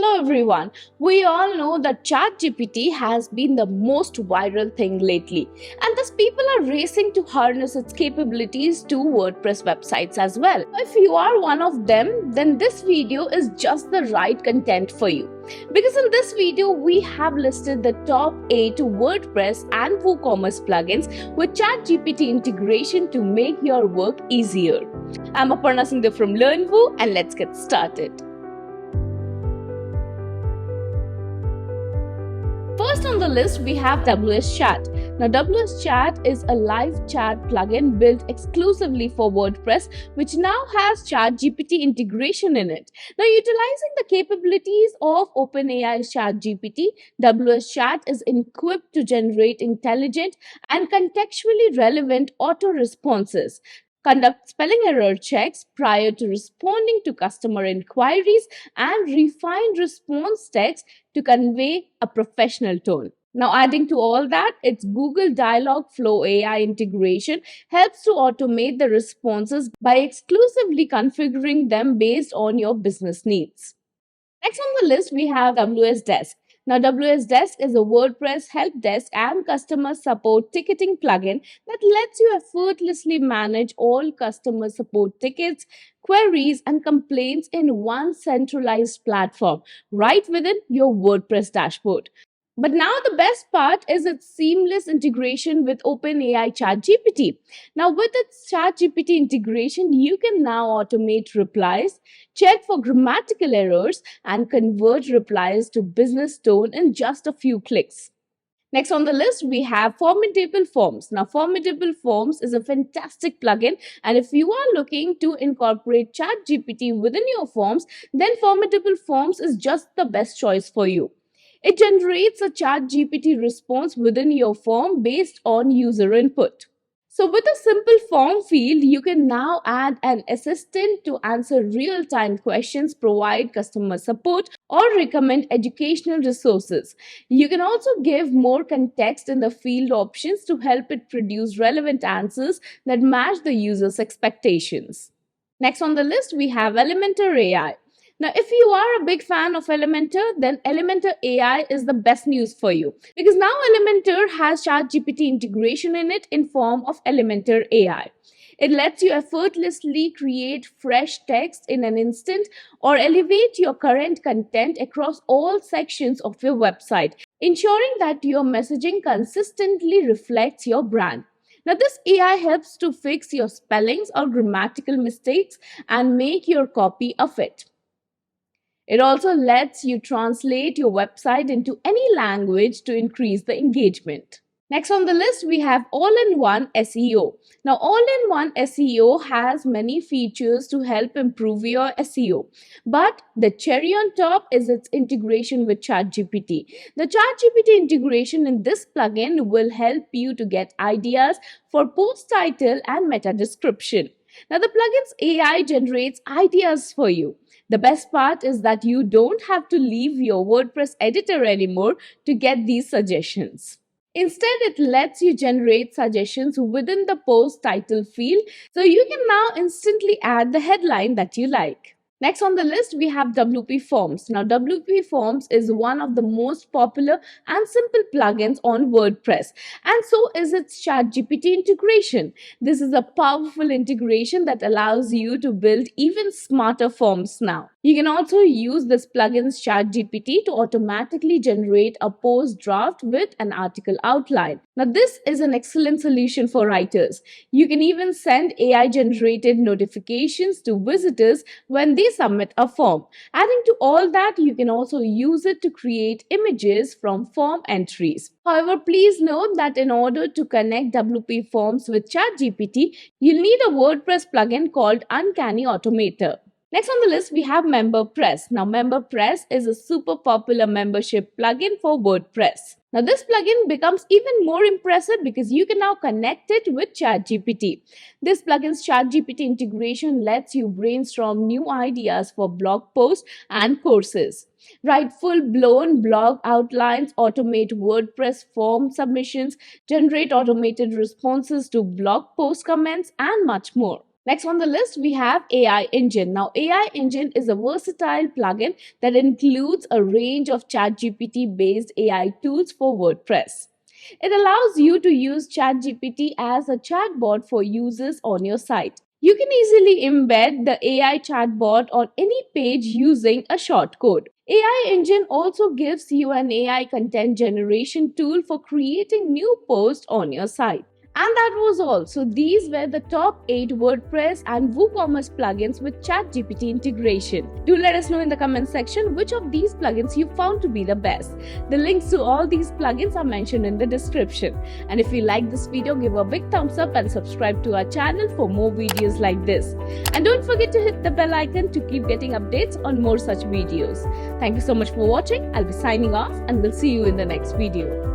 Hello everyone. We all know that ChatGPT has been the most viral thing lately, and thus people are racing to harness its capabilities to WordPress websites as well. If you are one of them, then this video is just the right content for you. Because in this video, we have listed the top 8 WordPress and WooCommerce plugins with ChatGPT integration to make your work easier. I'm Aparna Singh from LearnWoo, and let's get started. First on the list, we have WSChat. Now, WSChat is a live chat plugin built exclusively for WordPress, which now has ChatGPT integration in it. Now, utilizing the capabilities of OpenAI ChatGPT, WSChat is equipped to generate intelligent and contextually relevant auto responses, conduct spelling error checks prior to responding to customer inquiries, and refine response text to convey a professional tone. Now, adding to all that, its Google Dialogflow AI integration helps to automate the responses by exclusively configuring them based on your business needs. Next on the list, we have WSDesk. Now, WSDesk is a WordPress help desk and customer support ticketing plugin that lets you effortlessly manage all customer support tickets, queries, and complaints in one centralized platform right within your WordPress dashboard. But now the best part is its seamless integration with OpenAI ChatGPT. Now, with its ChatGPT integration, you can now automate replies, check for grammatical errors, and convert replies to business tone in just a few clicks. Next on the list, we have Formidable Forms. Now, Formidable Forms is a fantastic plugin, and if you are looking to incorporate ChatGPT within your forms, then Formidable Forms is just the best choice for you. It generates a ChatGPT response within your form based on user input. So with a simple form field, you can now add an assistant to answer real-time questions, provide customer support, or recommend educational resources. You can also give more context in the field options to help it produce relevant answers that match the user's expectations. Next on the list, we have Elementor AI. Now, if you are a big fan of Elementor, then Elementor AI is the best news for you because now Elementor has ChatGPT integration in it in form of Elementor AI. It lets you effortlessly create fresh text in an instant or elevate your current content across all sections of your website, ensuring that your messaging consistently reflects your brand. Now, this AI helps to fix your spellings or grammatical mistakes and make your copy a fit. It also lets you translate your website into any language to increase the engagement. Next on the list, we have All-in-One SEO. Now, All-in-One SEO has many features to help improve your SEO. But the cherry on top is its integration with ChatGPT. The ChatGPT integration in this plugin will help you to get ideas for post title and meta description. Now, the plugin's AI generates ideas for you. The best part is that you don't have to leave your WordPress editor anymore to get these suggestions. Instead, it lets you generate suggestions within the post title field, so you can now instantly add the headline that you like. Next on the list, we have WPForms. Now, WPForms is one of the most popular and simple plugins on WordPress, and so is its ChatGPT integration. This is a powerful integration that allows you to build even smarter forms now. You can also use this plugin's ChatGPT to automatically generate a post draft with an article outline. Now, this is an excellent solution for writers. You can even send AI-generated notifications to visitors when they submit a form. Adding to all that, you can also use it to create images from form entries. However, please note that in order to connect WPForms with ChatGPT, you'll need a WordPress plugin called Uncanny Automator. Next on the list, we have MemberPress. Now, MemberPress is a super popular membership plugin for WordPress. Now, this plugin becomes even more impressive because you can now connect it with ChatGPT. This plugin's ChatGPT integration lets you brainstorm new ideas for blog posts and courses, write full-blown blog outlines, automate WordPress form submissions, generate automated responses to blog post comments, and much more. Next on the list, we have AI Engine. Now, AI Engine is a versatile plugin that includes a range of ChatGPT based AI tools for WordPress. It allows you to use ChatGPT as a chatbot for users on your site. You can easily embed the AI chatbot on any page using a shortcode. AI Engine also gives you an AI content generation tool for creating new posts on your site. And that was all. So these were the top 8 WordPress and WooCommerce plugins with ChatGPT integration. Do let us know in the comment section which of these plugins you found to be the best. The links to all these plugins are mentioned in the description. And if you like this video, give a big thumbs up and subscribe to our channel for more videos like this. And don't forget to hit the bell icon to keep getting updates on more such videos. Thank you so much for watching. I'll be signing off and we'll see you in the next video.